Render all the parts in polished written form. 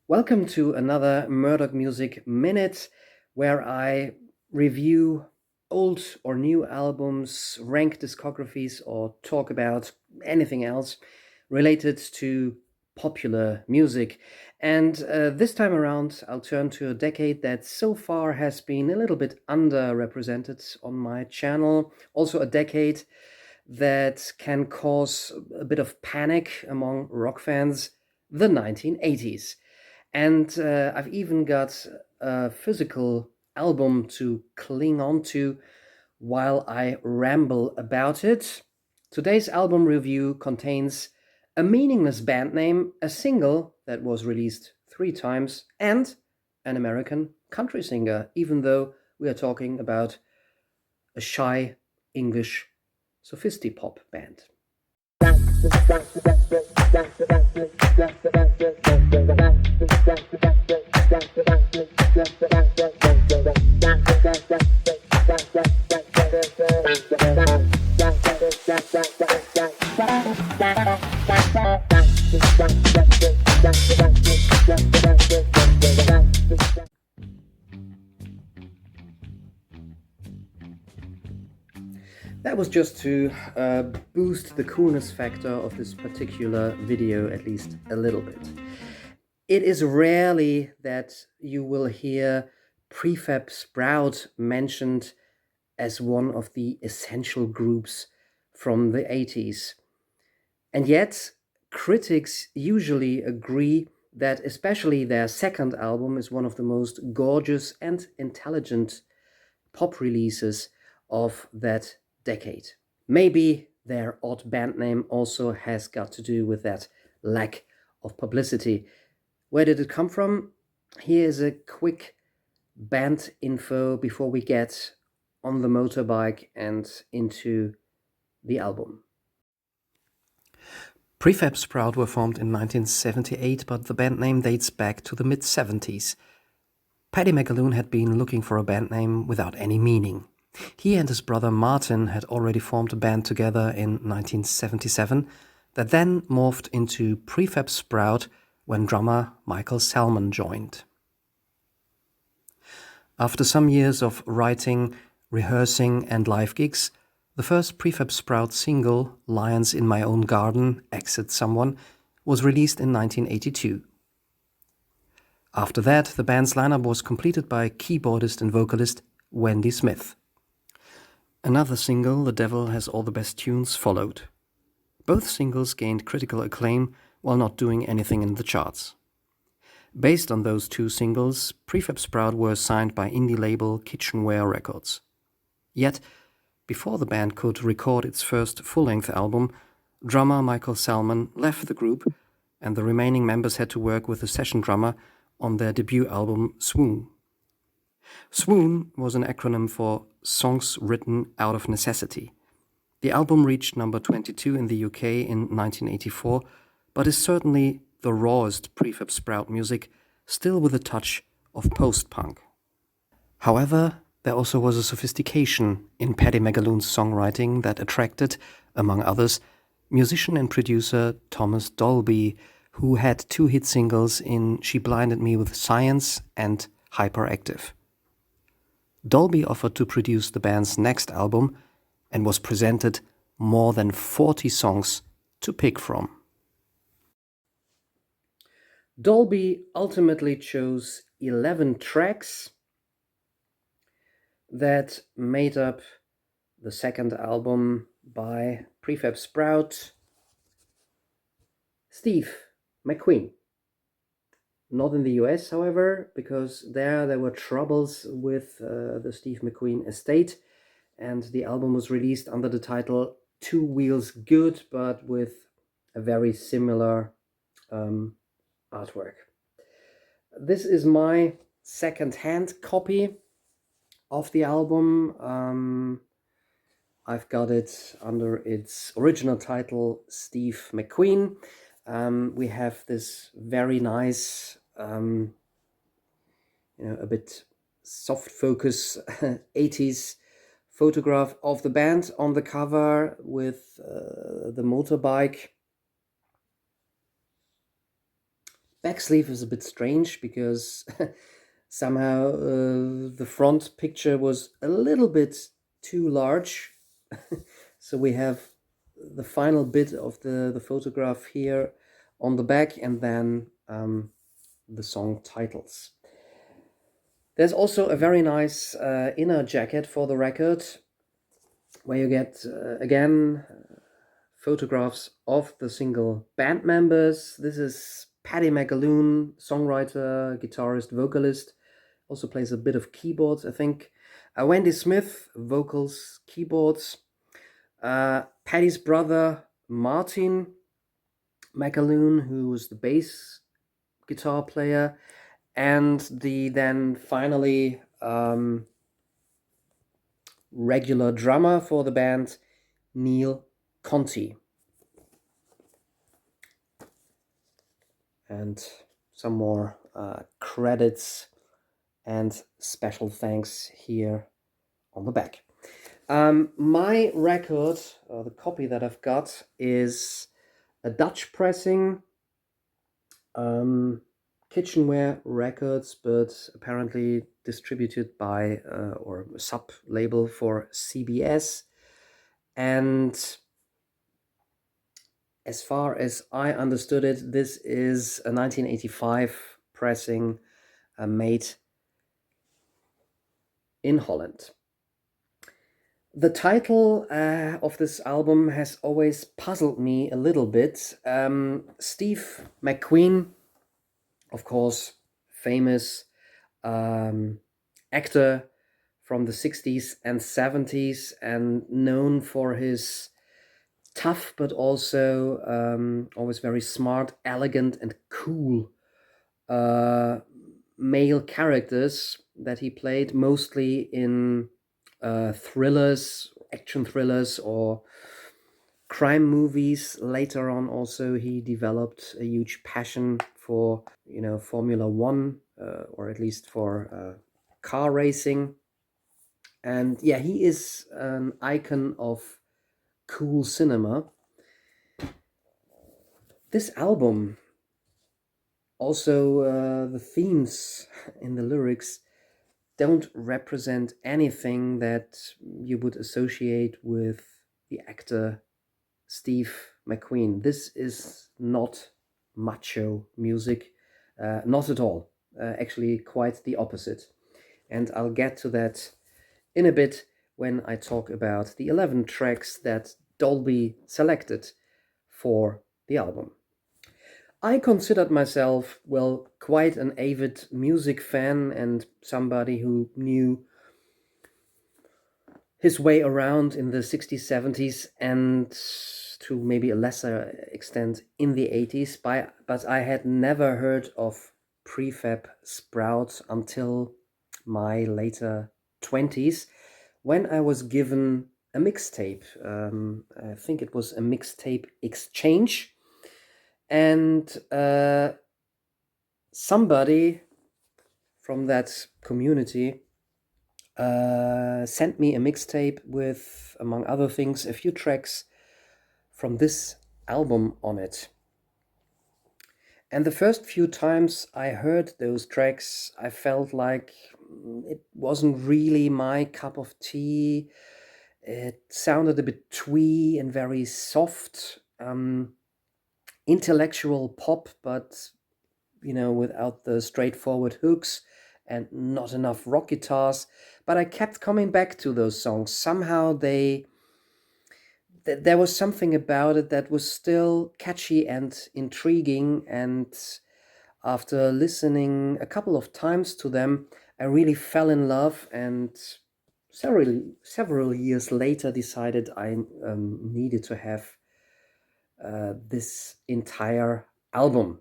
Welcome to another Murdoch Music Minute where I review old or new albums, rank discographies, or talk about anything else related to popular music. And this time around, I'll turn to a decade that so far has been a little bit underrepresented on my channel. Also, a decade that can cause a bit of panic among rock fans, the 1980s. And I've even got a physical album to cling on to while I ramble about it. Today's album review contains a meaningless band name, a single that was released 3 times, and an American country singer, even though we are talking about a shy English sophisti-pop band. That was just to boost the coolness factor of this particular video at least a little bit. It is rarely that you will hear Prefab Sprout mentioned as one of the essential groups from the 80s. And yet, critics usually agree that especially their second album is one of the most gorgeous and intelligent pop releases of that decade. Maybe their odd band name also has got to do with that lack of publicity. Where did it come from? Here's a quick band info before we get on the motorbike and into the album. Prefab Sprout were formed in 1978, but the band name dates back to the mid-70s. Paddy McAloon had been looking for a band name without any meaning. He and his brother Martin had already formed a band together in 1977 that then morphed into Prefab Sprout when drummer Michael Salmon joined. After some years of writing, rehearsing and live gigs, the first Prefab Sprout single, Lions in My Own Garden, Exit Someone, was released in 1982. After that, the band's lineup was completed by keyboardist and vocalist Wendy Smith. Another single, The Devil Has All the Best Tunes, followed. Both singles gained critical acclaim while not doing anything in the charts. Based on those two singles, Prefab Sprout were signed by indie label Kitchenware Records. Yet, before the band could record its first full-length album, drummer Michael Salmon left the group and the remaining members had to work with the session drummer on their debut album Swoon. Swoon was an acronym for Songs Written Out of Necessity. The album reached number 22 in the UK in 1984, but is certainly the rawest Prefab Sprout music, still with a touch of post-punk. However, there also was a sophistication in Paddy McAloon's songwriting that attracted, among others, musician and producer Thomas Dolby, who had 2 hit singles in She Blinded Me with Science and Hyperactive. Dolby offered to produce the band's next album and was presented more than 40 songs to pick from. Dolby ultimately chose 11 tracks that made up the second album by Prefab Sprout, Steve McQueen. Not in the US, however, because there were troubles with the Steve McQueen estate, and the album was released under the title Two Wheels Good, but with a very similar artwork. This is my second-hand copy of the album. I've got it under its original title, Steve McQueen. We have this very nice, a bit soft focus 80s photograph of the band on the cover with the motorbike back sleeve is a bit strange because somehow the front picture was a little bit too large. So we have the final bit of the photograph here on the back, and then the song titles. There's also a very nice inner jacket for the record, where you get, again, photographs of the single band members. This is Paddy McAloon, songwriter, guitarist, vocalist, also plays a bit of keyboards, I think. Wendy Smith, vocals, keyboards. Paddy's brother, Martin McAloon, who was the bass guitar player, and the then finally regular drummer for the band, Neil Conti. And some more credits and special thanks here on the back. My record, the copy that I've got, is a Dutch pressing, Kitchenware Records, but apparently distributed by or a sub label for CBS. And as far as I understood it, this is a 1985 pressing made in Holland. The title of this album has always puzzled me a little bit. Steve McQueen, of course, famous actor from the 60s and 70s, and known for his tough but also always very smart, elegant, and cool male characters that he played, mostly in thrillers, action thrillers, or crime movies. Later on, also, he developed a huge passion for, Formula One, or at least for car racing. And yeah, he is an icon of cool cinema. This album, also the themes in the lyrics, don't represent anything that you would associate with the actor Steve McQueen. This is not macho music, not at all. Actually, quite the opposite. And I'll get to that in a bit when I talk about the 11 tracks that Dolby selected for the album. I considered myself, well, quite an avid music fan and somebody who knew his way around in the 60s, 70s, and to maybe a lesser extent in the 80s, but I had never heard of Prefab Sprout until my later 20s, when I was given a mixtape. I think it was a mixtape exchange, and somebody from that community sent me a mixtape with, among other things, a few tracks from this album on it. And the first few times I heard those tracks, I felt like it wasn't really my cup of tea. It sounded a bit twee and very soft, intellectual pop, but without the straightforward hooks and not enough rock guitars. But I kept coming back to those songs. Somehow there was something about it that was still catchy and intriguing. And after listening a couple of times to them, I really fell in love, and several years later decided I needed to have this entire album.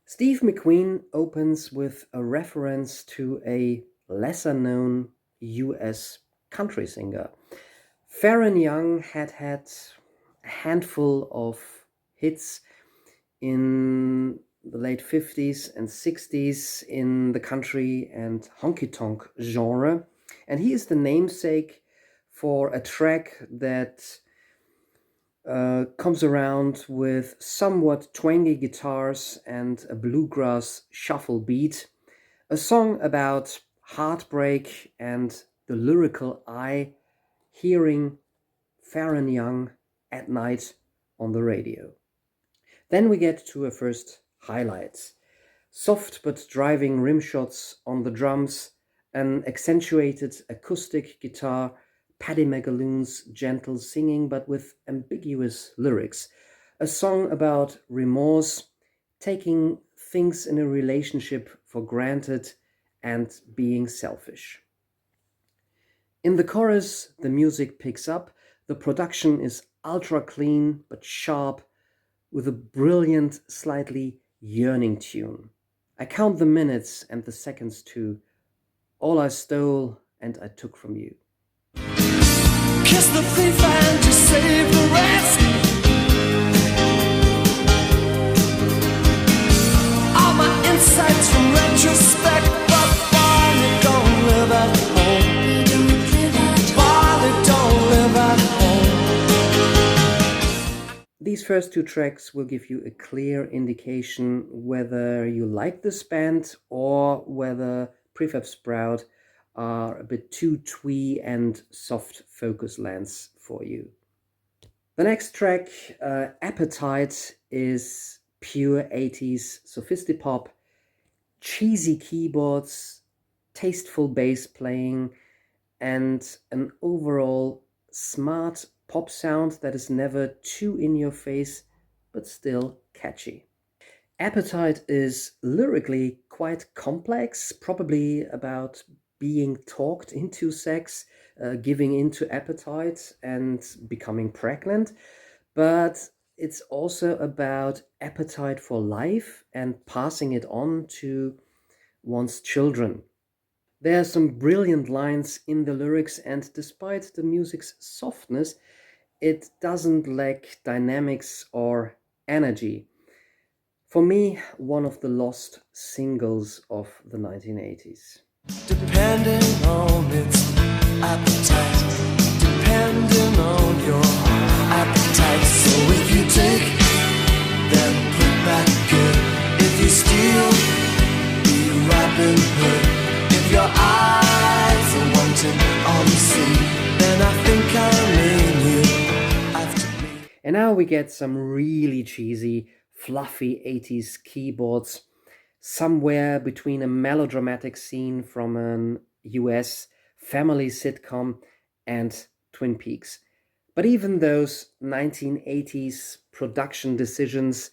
Steve McQueen opens with a reference to a lesser-known US country singer. Farron Young had a handful of hits in the late 50s and 60s in the country and honky-tonk genre, and he is the namesake for a track that comes around with somewhat twangy guitars and a bluegrass shuffle beat. A song about heartbreak and the lyrical eye hearing Farron Young at night on the radio. Then we get to a first highlight. Soft but driving rim shots on the drums, an accentuated acoustic guitar, Paddy McAloon's gentle singing but with ambiguous lyrics. A song about remorse, taking things in a relationship for granted, and being selfish. In the chorus, the music picks up. The production is ultra clean but sharp, with a brilliant, slightly yearning tune. I count the minutes and the seconds too. All I stole and I took from you. Kiss the thief and just save the rest. All my insights from retrospect, but Barney don't live at home. Barney don't live at home. These first two tracks will give you a clear indication whether you like this band or whether Prefab Sprout are a bit too twee and soft focus lens for you. The next track, Appetite, is pure 80s sophistipop, cheesy keyboards, tasteful bass playing, and an overall smart pop sound that is never too in your face, but still catchy. Appetite is lyrically quite complex, probably about being talked into sex, giving into appetite, and becoming pregnant. But it's also about appetite for life and passing it on to one's children. There are some brilliant lines in the lyrics, and despite the music's softness, it doesn't lack dynamics or energy. For me, one of the lost singles of the 1980s. Depending on its appetite, depending on your appetite. So if you take, then put back good. If you steal, be Robin Hood. If your eyes are wanting on the sea, then I think I'll name you after me. And now we get some really cheesy, fluffy 80s keyboards, somewhere between a melodramatic scene from an US family sitcom and Twin Peaks. But even those 1980s production decisions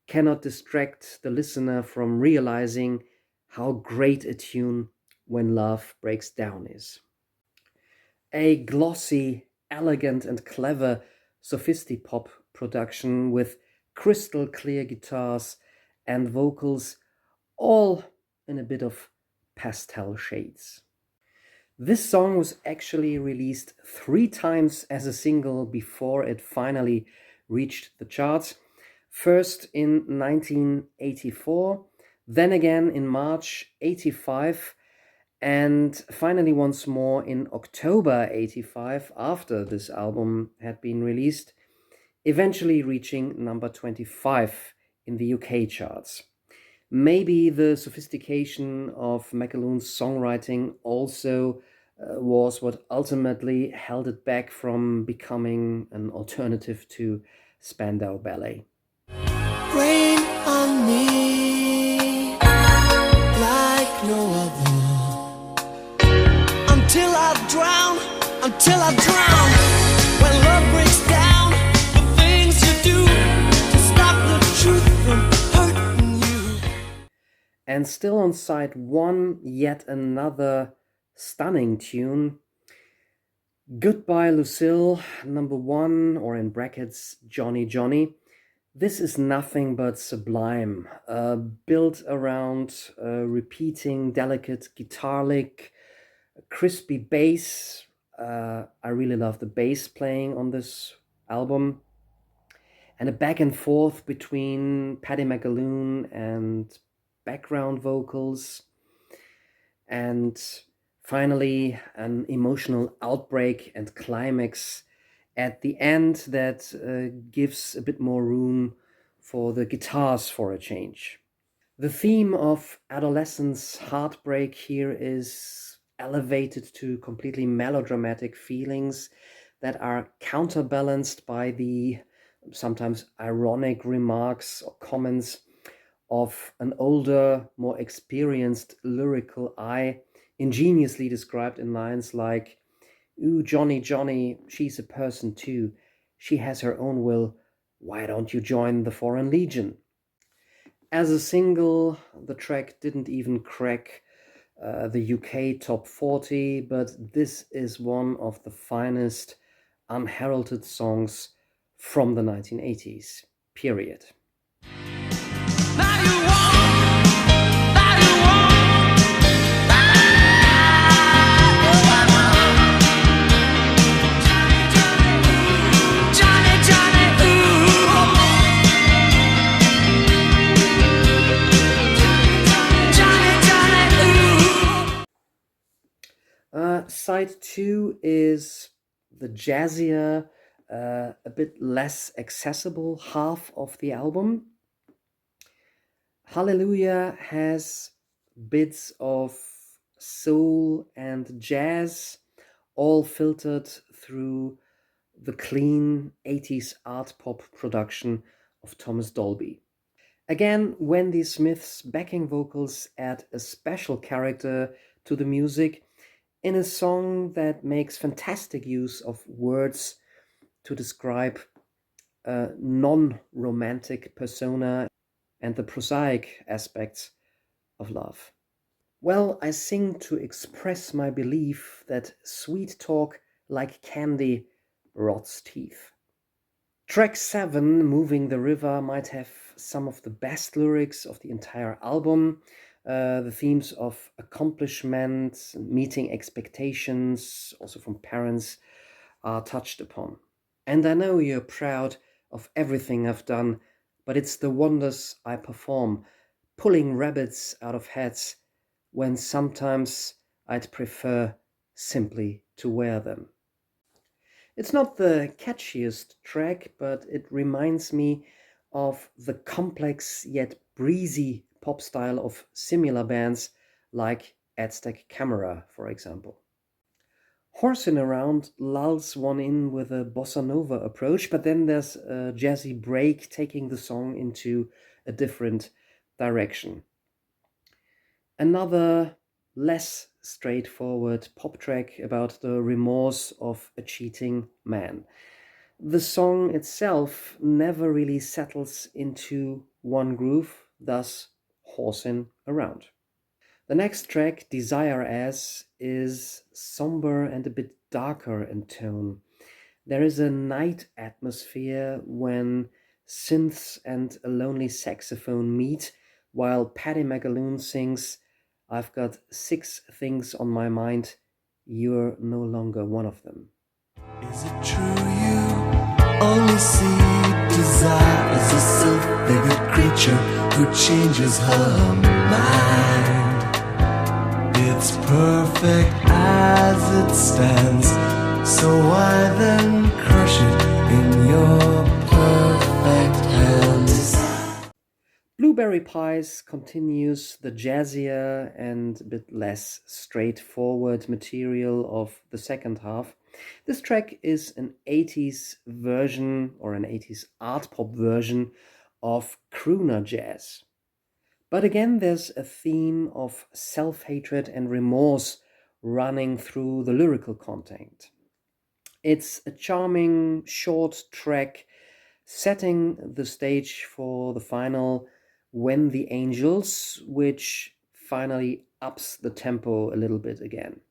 cannot distract the listener from realizing how great a tune When Love Breaks Down is. A glossy, elegant, and clever sophistipop production with crystal clear guitars and vocals, all in a bit of pastel shades. This song was actually released 3 times as a single before it finally reached the charts. First in 1984, then again in March 85, and finally once more in October 85 after this album had been released, eventually reaching number 25 in the UK charts. Maybe the sophistication of McAloon's songwriting also was what ultimately held it back from becoming an alternative to Spandau Ballet. Rain on me like no other, until I drown, when love breaks down, the things you do to stop the truth from hurting you. And still on side 1, yet another stunning tune. Goodbye Lucille, number 1, or in brackets, Johnny Johnny. This is nothing but sublime, built around repeating delicate guitar lick, crispy bass. I really love the bass playing on this album, and a back and forth between Paddy McAloon and background vocals, and finally an emotional outbreak and climax at the end that gives a bit more room for the guitars for a change. The theme of adolescence heartbreak here is elevated to completely melodramatic feelings that are counterbalanced by the sometimes ironic remarks or comments of an older, more experienced lyrical eye, ingeniously described in lines like, "Ooh, Johnny, Johnny, she's a person too. She has her own will. Why don't you join the Foreign Legion?" As a single, the track didn't even crack the UK top 40, but this is one of the finest unheralded songs from the 1980s, period. Now you want, now you want, Johnny, Johnny, ooh. Johnny, Johnny, ooh. Side 2 is the jazzier, a bit less accessible half of the album. Hallelujah has bits of soul and jazz, all filtered through the clean 80s art pop production of Thomas Dolby. Again, Wendy Smith's backing vocals add a special character to the music in a song that makes fantastic use of words to describe a non-romantic persona and the prosaic aspects of love. Well, I sing to express my belief that sweet talk like candy rots teeth. Track 7, Moving the River, might have some of the best lyrics of the entire album. The themes of accomplishment, meeting expectations, also from parents, are touched upon. And I know you're proud of everything I've done, but it's the wonders I perform, pulling rabbits out of hats when sometimes I'd prefer simply to wear them. It's not the catchiest track, but it reminds me of the complex yet breezy pop style of similar bands like Aztec Camera, for example. Horsing Around lulls one in with a bossa nova approach, but then there's a jazzy break taking the song into a different direction. Another less straightforward pop track about the remorse of a cheating man. The song itself never really settles into one groove, thus horsing around. The next track, Desire As, is somber and a bit darker in tone. There is a night atmosphere when synths and a lonely saxophone meet, while Paddy McAloon sings, "I've got 6 things on my mind, you're no longer one of them." Is it true you only see desire as a self-figured creature who changes her mind? It's perfect as it stands, so why then crush it in your perfect hands? Blueberry Pies continues the jazzier and a bit less straightforward material of the second half. This track is an 80s version or an 80s art pop version of crooner jazz. But again, there's a theme of self-hatred and remorse running through the lyrical content. It's a charming short track setting the stage for the final When the Angels, which finally ups the tempo a little bit again.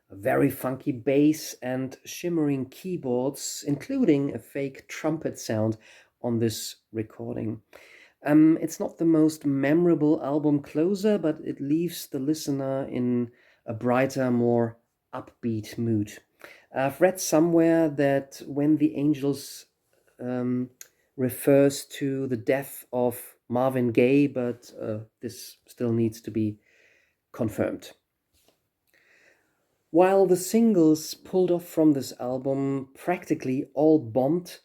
A very funky bass and shimmering keyboards, including a fake trumpet sound on this recording. It's not the most memorable album closer, but it leaves the listener in a brighter, more upbeat mood. I've read somewhere that When the Angels refers to the death of Marvin Gaye, but this still needs to be confirmed. While the singles pulled off from this album practically all bombed,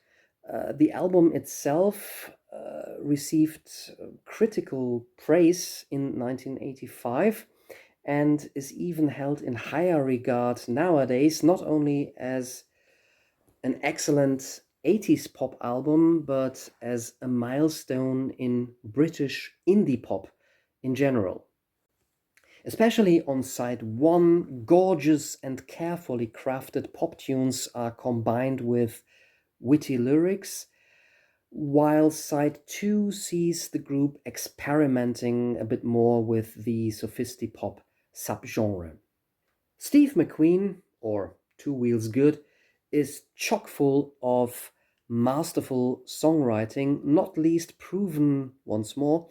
the album itself received critical praise in 1985 and is even held in higher regard nowadays, not only as an excellent 80s pop album, but as a milestone in British indie pop in general. Especially on side 1, gorgeous and carefully crafted pop tunes are combined with witty lyrics, while side 2 sees the group experimenting a bit more with the sophisti-pop subgenre. Steve McQueen, or Two Wheels Good, is chock full of masterful songwriting, not least proven once more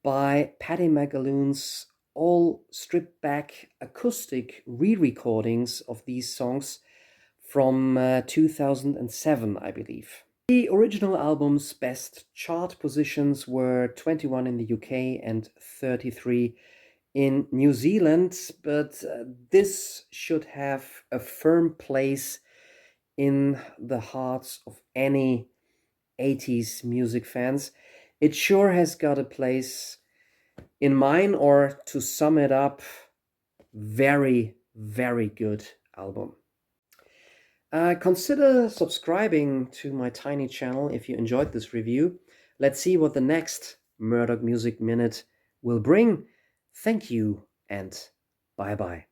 by Paddy McAloon's all stripped back acoustic re-recordings of these songs from 2007, I believe. The original album's best chart positions were 21 in the UK and 33 in New Zealand, but this should have a firm place in the hearts of any 80s music fans. It sure has got a place in mine, or to sum it up, very, very good album. Consider subscribing to my tiny channel if you enjoyed this review. Let's see what the next Murdoch Music Minute will bring. Thank you and bye-bye.